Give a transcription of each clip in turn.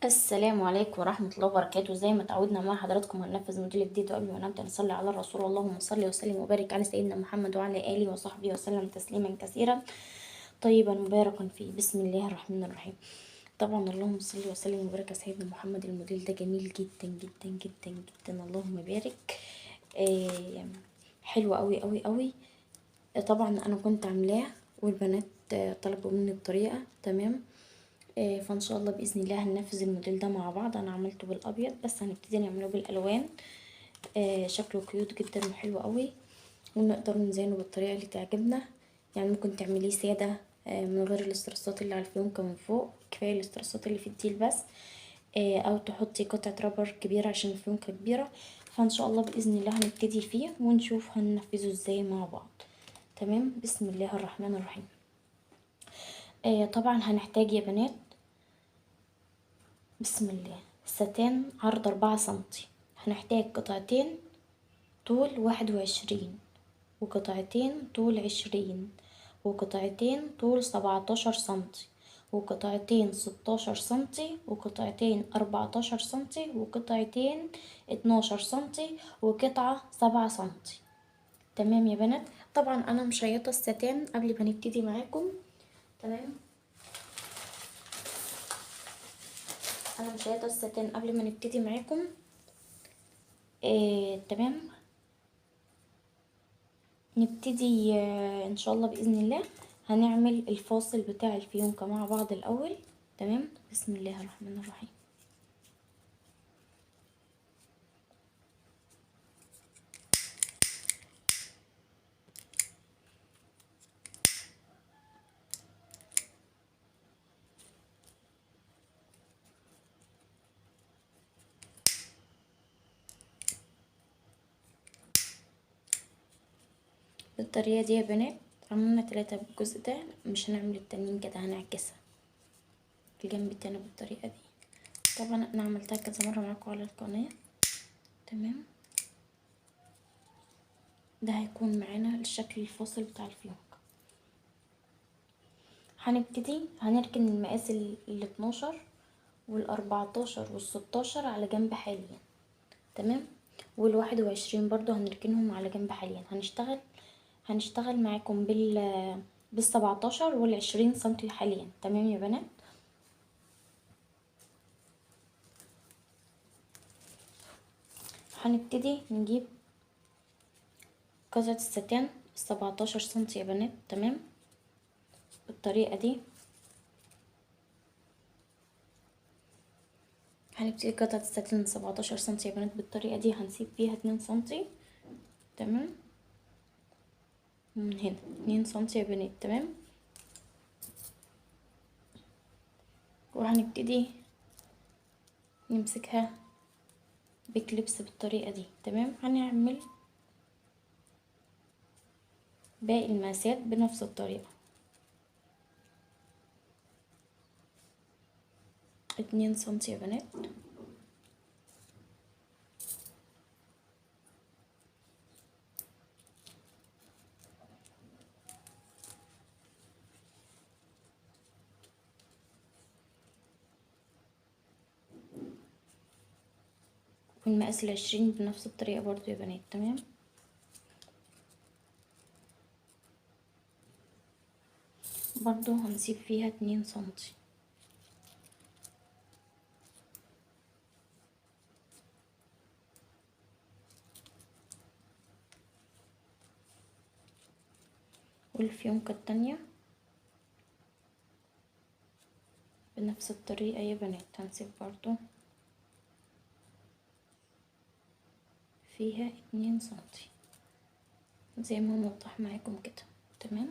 السلام عليكم ورحمة الله وبركاته. زي ما تعودنا مع حضراتكم هننفذ موديل جديد، وقبل ما نبدأ نصلي على الرسول. اللهم صل وسلم وبارك على سيدنا محمد وعلى آله وصحبه وسلم تسليما كثيرا طيبا مباركا فيه. بسم الله الرحمن الرحيم. طبعا اللهم صل وسلم وبارك على سيدنا محمد. الموديل ده جميل جدا جدا جدا جدا، اللهم بارك. آه حلو قوي قوي قوي. طبعا انا كنت عاملاه والبنات طلبوا مني الطريقة. تمام. فان شاء الله باذن الله هننفذ الموديل ده مع بعض. انا عملته بالابيض بس هنبتدي نعمله بالالوان. شكله كيوت جدا وحلو قوي، ونقدر نزينه بالطريقه اللي تعجبنا. يعني ممكن تعمليه ساده من غير الاسترسات اللي على الفيونكه من فوق، كفايه الاسترسات اللي في الديل بس. او تحطي قطعه رابر كبيره عشان الفيونكه كبيره. فان شاء الله باذن الله هنبتدي فيه ونشوف هننفذه ازاي مع بعض. تمام. بسم الله الرحمن الرحيم. طبعا هنحتاج يا بنات، بسم الله، ستان عرض 4 سنتي. هنحتاج قطعتين طول 21، وقطعتين طول 20، وقطعتين طول 17 سنتي، وقطعتين 16 سنتي، وقطعتين 14 سنتي، وقطعتين 12 سنتي، وقطعة 7 سنتي. تمام يا بنات. طبعا انا مشيطة الستان قبل ما نبتدي معاكم. تمام. انا مشيطة الستان قبل ما نبتدي معاكم. تمام. نبتدي ان شاء الله باذن الله هنعمل الفاصل بتاع الفيونكة مع بعض الاول. تمام. بسم الله الرحمن الرحيم. بالطريقه دي يا بنات عملنا 3 بالجزء ده، مش هنعمل التانيين كده، هنعكسها الجنب التاني بالطريقه دي. طبعا انا عملتها كذا مره معاكم على القناه. تمام. ده هيكون معانا الشكل الفاصل بتاع الفيونكة. هنبتدي هنركن المقاس ال 12 وال 14 وال 16 على جنب حاليا. تمام. وال21 برضو هنركنهم على جنب حاليا. هنشتغل معاكم بال17 وال20 سنتي حاليا. تمام يا بنات. هنبتدي نجيب قطعة الستان 17 سنتي يا بنات. تمام. بالطريقة دي هنبتدي قطعة الستان 17 سنتي يا بنات. بالطريقة دي هنسيب فيها 2 سنتي. تمام. من هنا 2 سنتي يا بنات. تمام. وهنبتدي نمسكها بكليبس بالطريقة دي. تمام. هنعمل باقي المقاسات بنفس الطريقة. 2 سنتي يا بنات. والمقاس 20 بنفس الطريقة برضو يا بنات. تمام. برضو هنسيب فيها 2 سنتي. والفيونكة التانية بنفس الطريقة يا بنات هنسيب برضو فيها 2 سنتي زي ما موضح معاكم كده. تمام.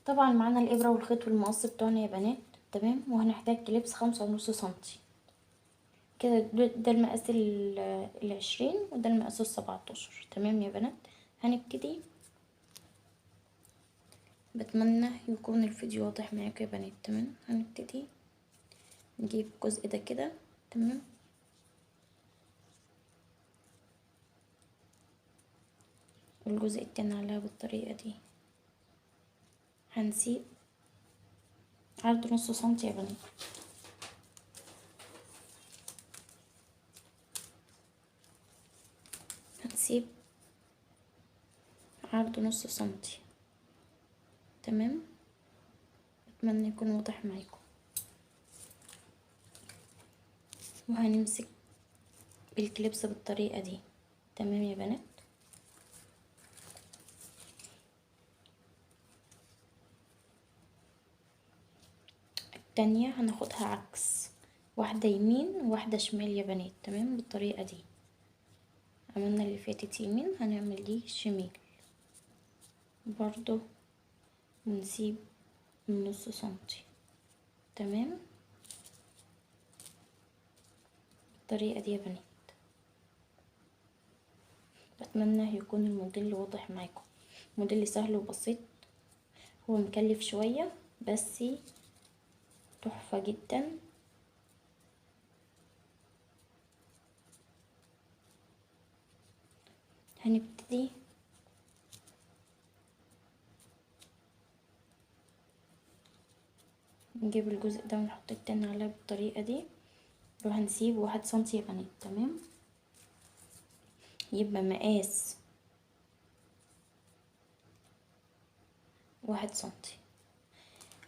طبعا معانا الإبرة والخيط والمقص بتوعنا يا بنات. تمام. وهنحتاج كليبس 5.5 سنتي كده. ده المقاس 20 وده المقاس 17. تمام يا بنات. هنبتدي بتمنى يكون الفيديو واضح معاكم يا بنات. تمام، هنبتدي نجيب الجزء ده كده. تمام، والجزء التاني عليها بالطريقة دي. هنسيب عرض 0.5 سنتي يا بنات. هنسيب عرض 0.5 سنتي. تمام، اتمنى يكون واضح معاكم. وهنمسك بالكليبس بالطريقة دي. تمام يا بنات. التانية هناخدها عكس، واحدة يمين وواحدة شمال يا بنات. تمام، بالطريقة دي. عملنا اللي فاتت يمين، هنعمل دي شمال برضو، ونسيب 0.5 سنتي. تمام، بالطريقة دي يا بنات. بتمنى يكون الموديل واضح معاكم. موديل سهل وبسيط، هو مكلف شوية بس تحفة جدا. هنبتدي نجيب الجزء ده ونحط التاني عليه بالطريقة دي، وهنسيب 1 سنتي يا بنات. تمام، يبقى مقاس 1 سنتي.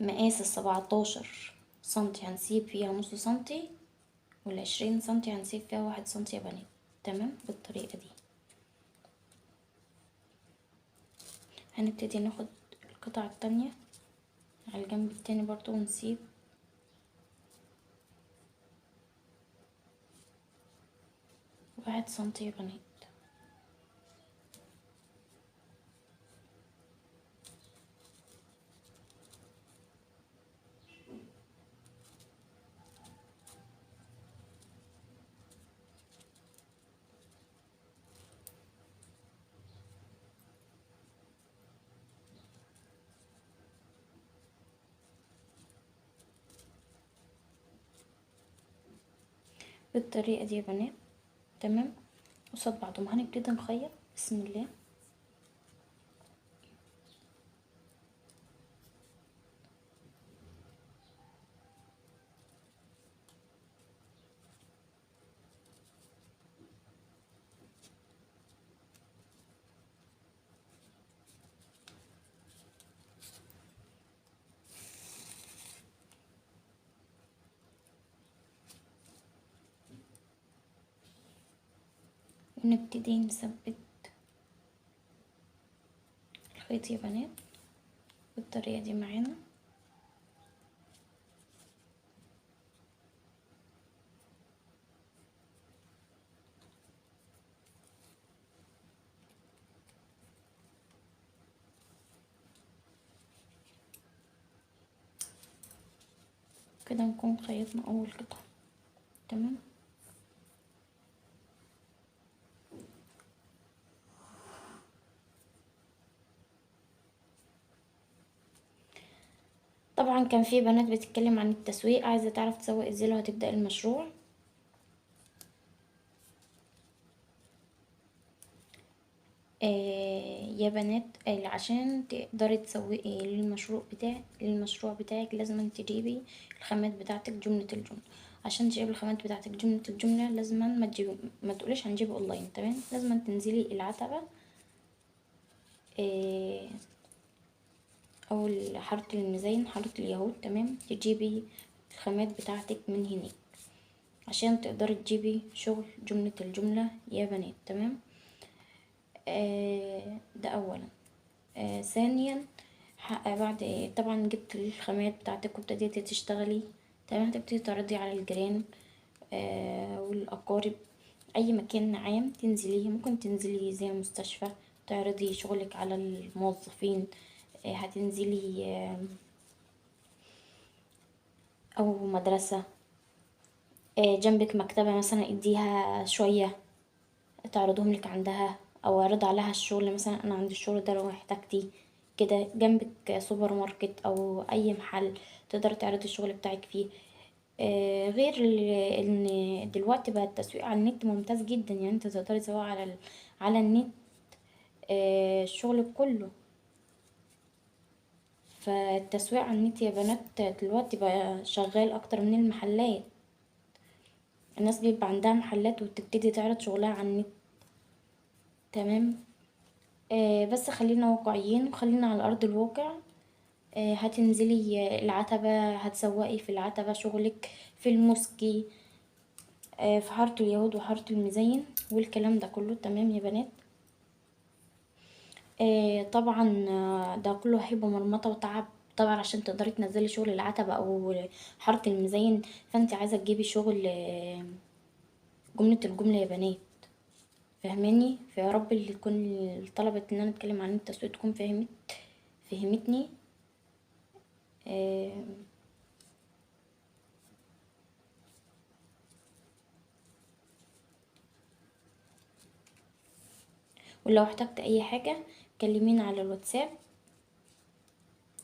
مقاس 17 سنتي هنسيب فيها 0.5 سنتي، وال20 سنتي هنسيب فيها 1 سنتي يا بنات. تمام، بالطريقة دي. هنبتدي ناخد القطعة التانية على الجنب التاني برضو، ونسيب 1 سنتي يا بنات. بالطريقة دي يا بنات. تمام، قصاد بعضهم هنبتدي نخيط. بسم الله. ونبتدي نثبت الخيط يا بنات بالطريقة دي معانا. كده نكون خيطنا اول قطعة. تمام، طبعا كان في بنات بتتكلم عن التسويق، عايزة تعرف تسوق ازاي لو هتبدأ المشروع. يا بنات، عشان تقدري تسوقي للمشروع بتاعك لازم تجيبي الخامات بتاعتك جملة الجملة. عشان تجيبي الخامات بتاعتك جملة الجملة لازم ما تقوليش هنجيبه اونلاين. تمام، لازم تنزلي العتبة آه او حارة الميزان، حارة اليهود. تمام، تجيبي الخامات بتاعتك من هناك عشان تقدري تجيبي شغل جملة الجملة يا بنات. تمام، ده اولا. ثانيا، بعد طبعا جبت الخامات بتاعتك وابتديتي تشتغلي. تمام، هتبتدي تعرضي على الجيران والأقارب، أي مكان عام تنزليه. ممكن تنزلي زي مستشفى تعرضي شغلك على الموظفين. هتنزلي أو مدرسة جنبك مكتبة مثلا، اديها شوية تعرضهم لك عندها، أو اعرض عليها الشغل. مثلا أنا عندي الشغل ده لو احتجتي كده جنبك سوبر ماركت او اي محل تقدر تعرضي الشغل بتاعك فيه. غير ان دلوقتي بقى التسويق على النت ممتاز جدا، يعني انت تقدري تسوقي على النت الشغل كله. فالتسويق على النت يا بنات دلوقتي بقى شغال اكتر من المحلات. الناس بيبقى عندها محلات وتبتدي تعرض شغلها على النت. تمام. بس خلينا واقعيين وخلينا على ارض الواقع. هتنزلي العتبة، هتسوقي في العتبة شغلك في المسكي، في حارة اليهود وحارة المزين والكلام ده كله. تمام يا بنات. طبعا ده كله هيبقى مرمطة وتعب طبعا عشان تقدري تنزلي شغل العتبة او حارة المزين. فانت عايزة تجيبي شغل جملة الجملة يا بنات، فهماني؟ فيا رب اللي تكون طلبت ان انا اتكلم عن التسويق تكون فهمتني. آه، ولو احتجت اي حاجة كلميني على الواتساب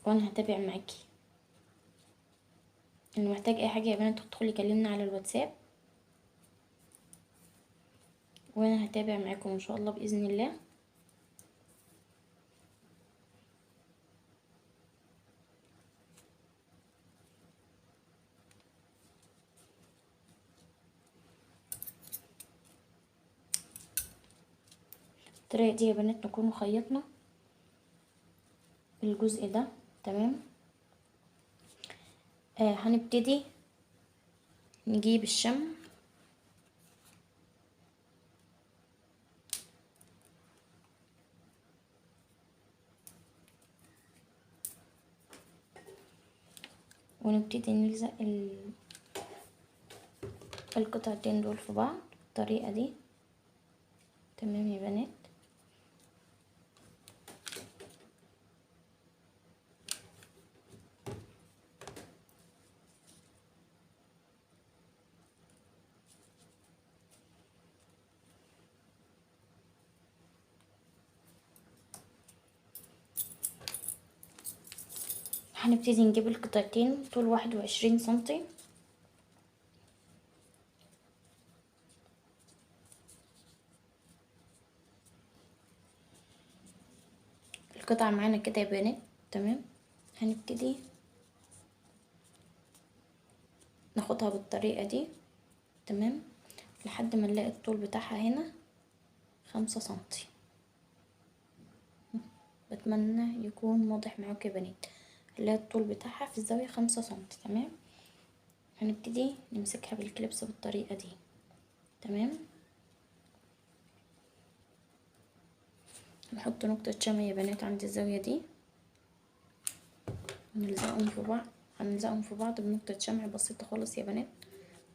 وانا هتابع معاكي. اللي محتاج اي حاجة يا بنات تدخلي كلمنا على الواتساب وانا هتابع معاكم ان شاء الله باذن الله. الطريقة دي يا بنات نكون خيطنا الجزء ده. تمام. هنبتدي نجيب الشمع ونبتدي نلزق القطعتين دول في بعض بالطريقة دي. تمام يا بنات. هنبتدي نجيب القطعتين طول 21 سنتي. القطعة معانا كده يا بنات. تمام. هنبتدي ناخدها بالطريقة دي. تمام. لحد ما نلاقي الطول بتاعها هنا 5 سنتي. بتمنى يكون واضح معاكم يا بنات. نلاقي الطول بتاعها في الزاوية 5 سنتي. تمام. هنبتدي نمسكها بالكليبس بالطريقة دي. تمام. نحط نقطة شمع يا بنات عند الزاوية دي ونلزقهم في بعض. هنلزقهم في بعض بنقطة شمع بسيطة خالص يا بنات.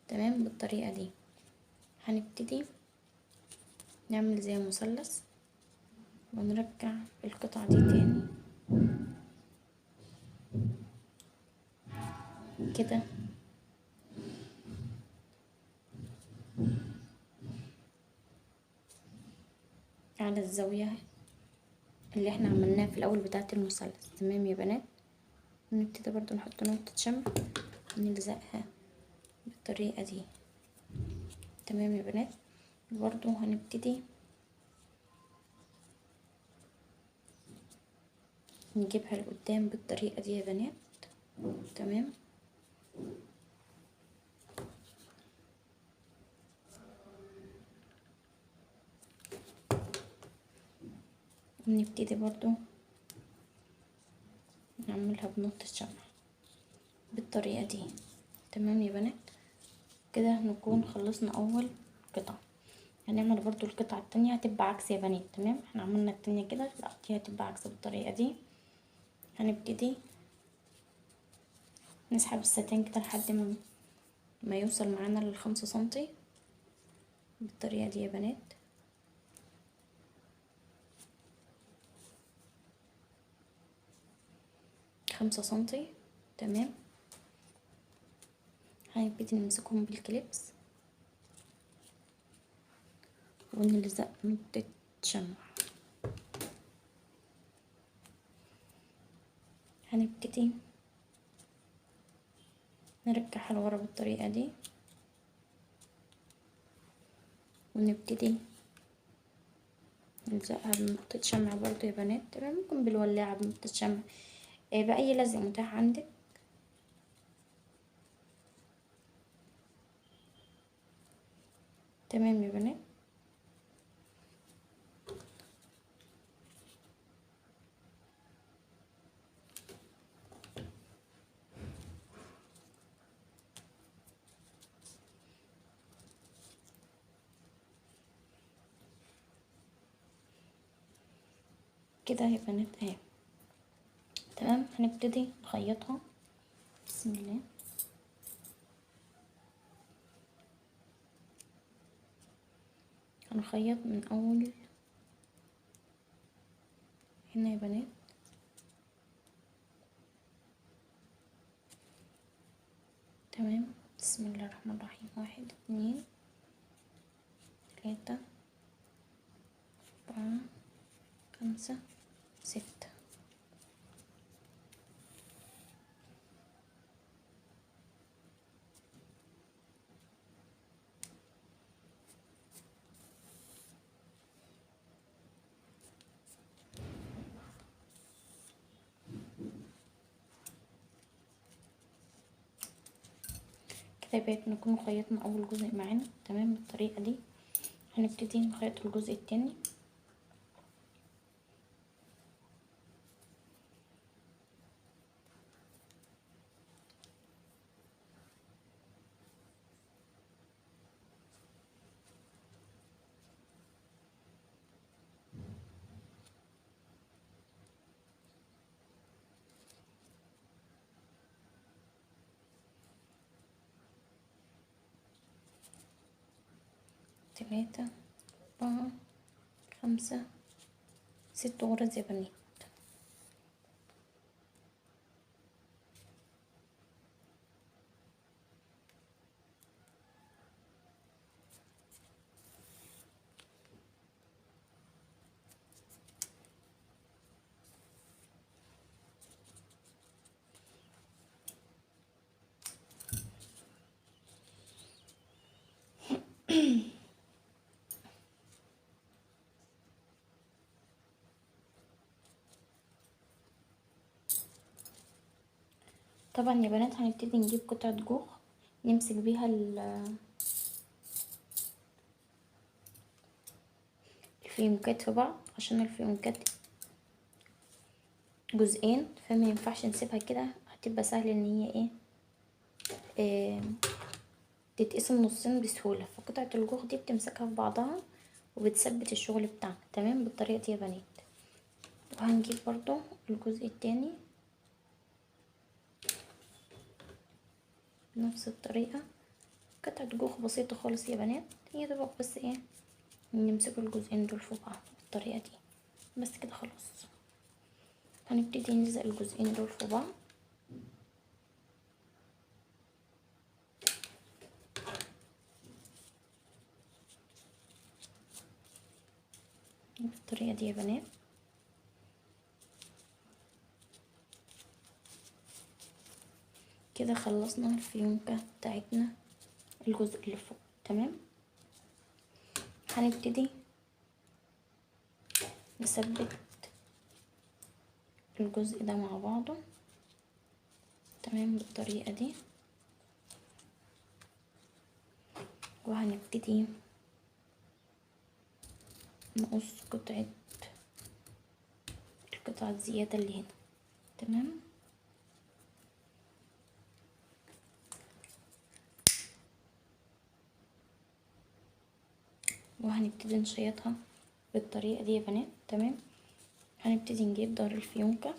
تمام بالطريقة دي. هنبتدي نعمل زي مثلث ونرجع القطعة دي تاني كده على الزاوية اللي احنا عملناها في الاول بتاعة المثلث. تمام يا بنات. ونبتدي برضو نحط نقطة شمع ونلزقها بالطريقة دي. تمام يا بنات. برضو هنبتدي نجيبها لقدام بالطريقة دي يا بنات. تمام. ونبتدي برضو نعملها بنقطة شمع بالطريقة دي. تمام يا بنات. كده نكون خلصنا اول قطعة. هنعمل برضو القطعة التانية هتبقى عكس يا بنات. تمام. احنا عملنا التانية كده، لا دي هتبقى عكس بالطريقة دي. هنبتدي نسحب الستان كده لحد ما يوصل معانا ل5 سنتي بالطريقة دي يا بنات. 5 سنتي. تمام. هنبتدي نمسكهم بالكليبس ونلزق نقطة شمع هنبتدي نرجعها لورا بالطريقة دي، ونبتدي نلزقها بنقطة شمع برضو يا بنات. تمام، ممكن بالولاعة بنقطة شمع، بأي لزق متاح عندك. تمام يا بنات. كده يا بنات اهي. تمام، هنبتدي نخيطها. بسم الله. هنخيط من اول هنا يا بنات. تمام، بسم الله الرحمن الرحيم. 1 2 3 4 5 6. كده بقيت نكون خيطنا اول جزء معانا. تمام، بالطريقة دي هنبتدي نخيط الجزء التاني. تلاتة 4 5 6 غرز يا بنات. طبعا يا بنات هنبتدي نجيب قطعة جوخ نمسك بيها الفيونكات في بعض، عشان الفيونكات جزئين فما ينفعش نسيبها كده، هتبقى سهل ان هي إيه تتقسم نصين بسهولة. فقطعة الجوخ دي بتمسكها في بعضها وبتثبت الشغل بتاعنا. تمام، بالطريقة دي يا بنات. وهنجيب برضو الجزء التاني بنفس الطريقة. قطعة جوخ بسيطة خالص يا بنات، هي دوبك بس نمسك الجزئين دول في بعض بالطريقة دي بس كده خلاص. هنبتدي نلزق الجزئين دول في بعض بالطريقة دي يا بنات. كده خلصنا الفيونكة بتاعتنا الجزء اللي فوق. تمام، هنبتدي نثبت الجزء ده مع بعضه. تمام، بالطريقة دي. وهنبتدي نقص القطعة الزيادة اللي هنا. تمام، وهنبتدي نشيطها بالطريقة دي يا بنات. تمام، هنبتدي نجيب ظهر الفيونكة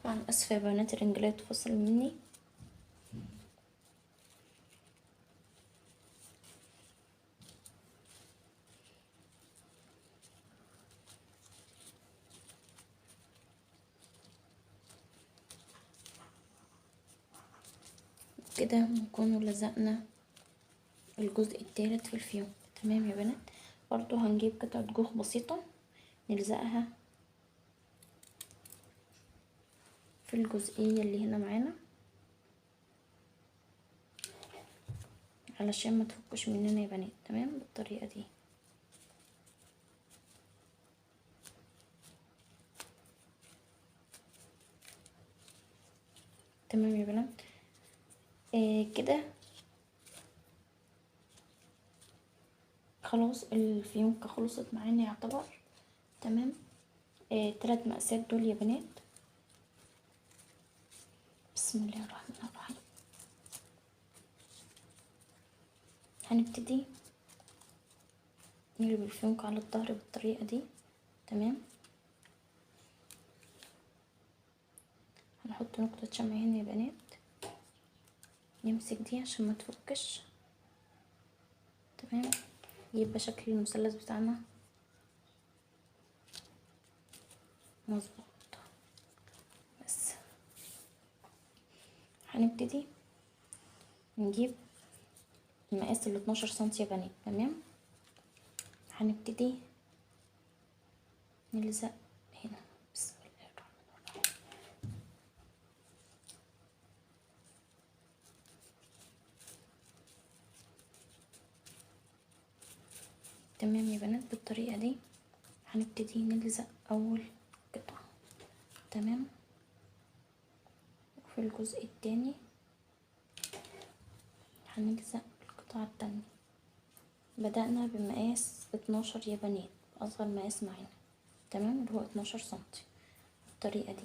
طبعا. اسفة يا بنات الرنجلات فصل مني. كده نكون لزقنا الجزء الثالث في الفيونكة. تمام يا بنات، برضو هنجيب قطعة جوخ بسيطة نلزقها في الجزئية اللي هنا معانا علشان ما تفكش مننا يا بنات. تمام بالطريقة دي. تمام يا بنات، كده خلاص الفيونكة خلصت معانا يعتبر. تمام، 3 مقاسات دول يا بنات. بسم الله الرحمن الرحيم. هنبتدي نقلب الفيونكة على الظهر بالطريقة دي. تمام، هنحط نقطة شمع هنا يا بنات، نمسك دي عشان ما تفكش. تمام، يبقى شكل المثلث بتاعنا مظبوط. بس هنبتدي نجيب المقاس 12 سنتي يا بنات. تمام، هنبتدي نلزق هنا. بسم الله الرحمن الرحيم. تمام يا بنات، بالطريقة دي هنبتدي نلزق اول قطعة. تمام، وفي الجزء التاني هنلزق القطعة التانية. بدأنا بمقاس 12 يا بنات، اصغر مقاس معانا. تمام، اللي هو 12 سنتي بالطريقة دي.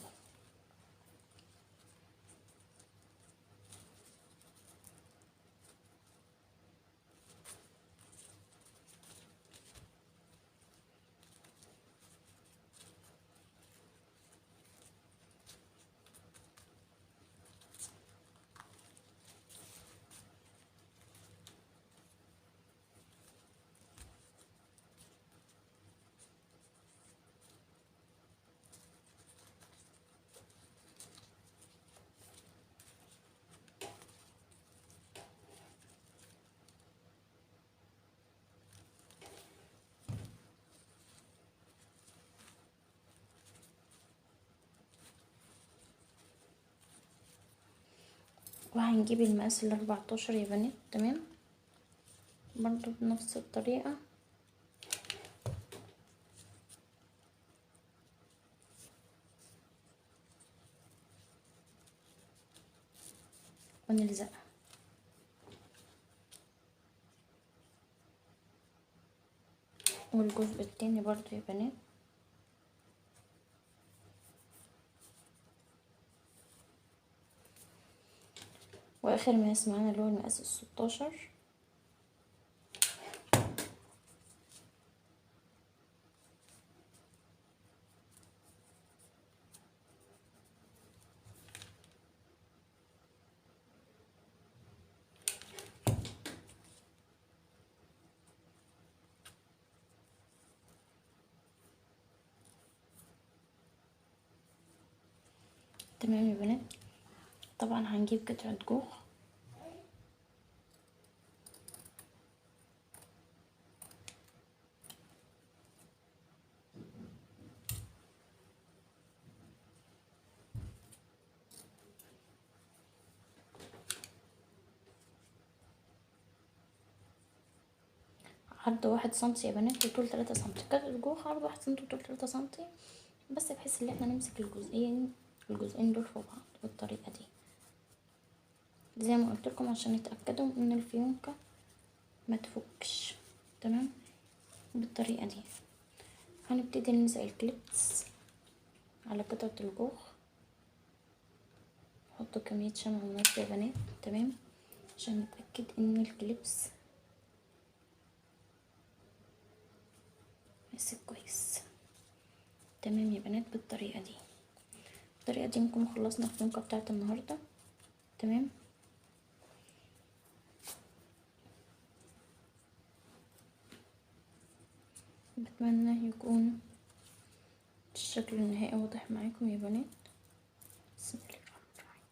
وهنجيب المقاس 14 يا بنات. تمام، برضو بنفس الطريقة ونلزقها. والجزء التاني برضو يا بنات. واخر مقاس معانا اللي هو المقاس 16. تمام يا بنات، طبعا هنجيب قطعة جوخ عرض 1 سنتي يا بنات وطول 3 سنتي. قطعة الجوخ عرض 1 سنتي وطول 3 سنتي، بس بحيث ان احنا نمسك الجزئين دول في بعض بالطريقة دي، زي ما قلت لكم عشان نتأكدوا ان الفيونكة ما تفكش. تمام، بالطريقة دي هنبتدي نلزق الكليبس على قطعة الجوخ. نحط كمية شمع مناسبة يا بنات. تمام، عشان نتأكد ان الكليبس ماسك كويس. تمام يا بنات، بالطريقة دي نكون خلصنا الفيونكة بتاعت النهاردة. تمام، بتمنى يكون الشكل النهائي واضح معاكم يا بنات. بسم الله الرحمن الرحيم.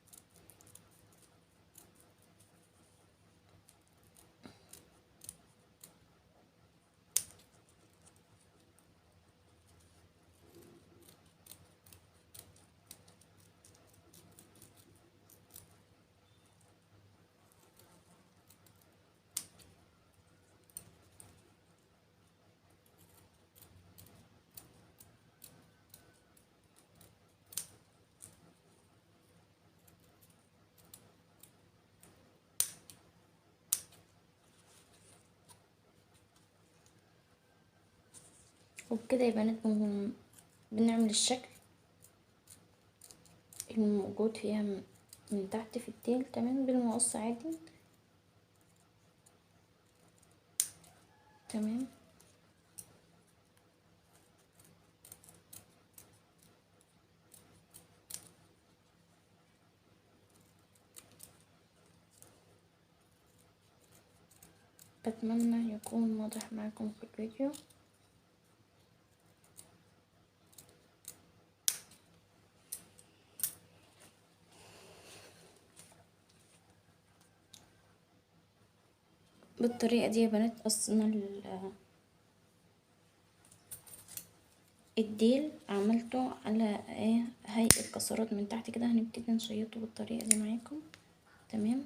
وبكده يا بنات بنعمل الشكل الموجود فيها من تحت في التيل، تمام، بالمقص عادي، تمام. بتمنى يكون واضح معاكم في الفيديو. بالطريقة دي يا بنات قصنا الديل، عملته على هيئة كسرات من تحت كده. هنبتدي نشيطه بالطريقة دي معاكم، تمام.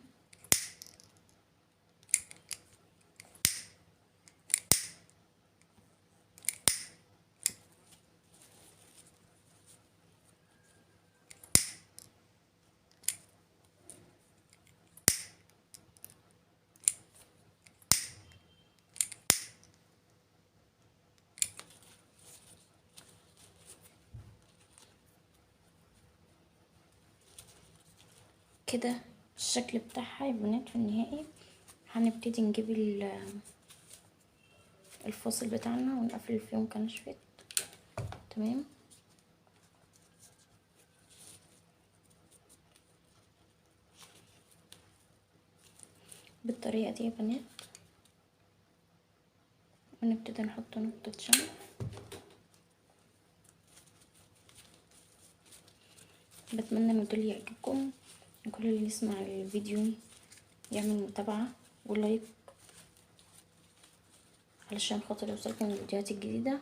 كده الشكل بتاعها يا بنات في النهائي. هنبتدي نجيب الفاصل بتاعنا ونقفل الفيونكة نشفت، تمام. بالطريقة دي يا بنات، ونبتدي نحط نقطة شمع. بتمنى الموديل يعجبكم، وكل اللي يسمع الفيديو يعمل متابعة ولايك علشان خاطر يوصلكم الفيديوهات الجديدة.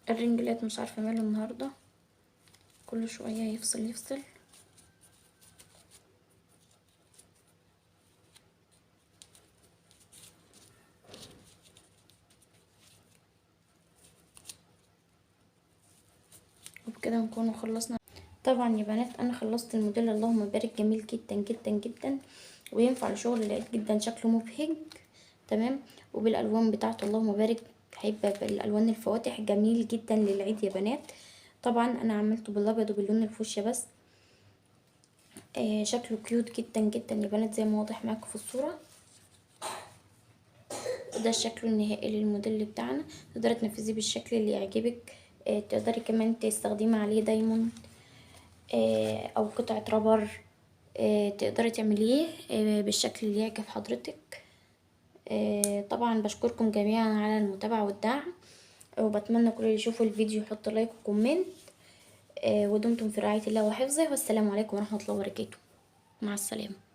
الرنجلات مش عارفة ماله النهاردة، كل شوية يفصل. وبكده نكون خلصنا. طبعا يا بنات انا خلصت الموديل، اللهم بارك، جميل جدا جدا جدا، وينفع لشغل العيد جدا، شكله مبهج، تمام. وبالالوان بتاعته اللهم بارك، هيبقى بالالوان الفواتح جميل جدا للعيد يا بنات. طبعا انا عملته بالابيض وباللون الفوشيا بس. شكله كيوت جدا جدا يا بنات زي ما واضح معاكم في الصورة. ده الشكل النهائي للموديل بتاعنا. تقدري تنفذيه بالشكل اللي يعجبك. تقدري كمان تستخدمي عليه دايموند او قطعة رابر. تقدري تعمليه بالشكل اللي يعجب حضرتك. طبعا بشكركم جميعا على المتابعة والدعم، وبتمنى كل اللي يشوفوا الفيديو يحط لايك وكومنت. ودمتم في رعاية الله وحفظه، والسلام عليكم ورحمة الله وبركاته. مع السلامة.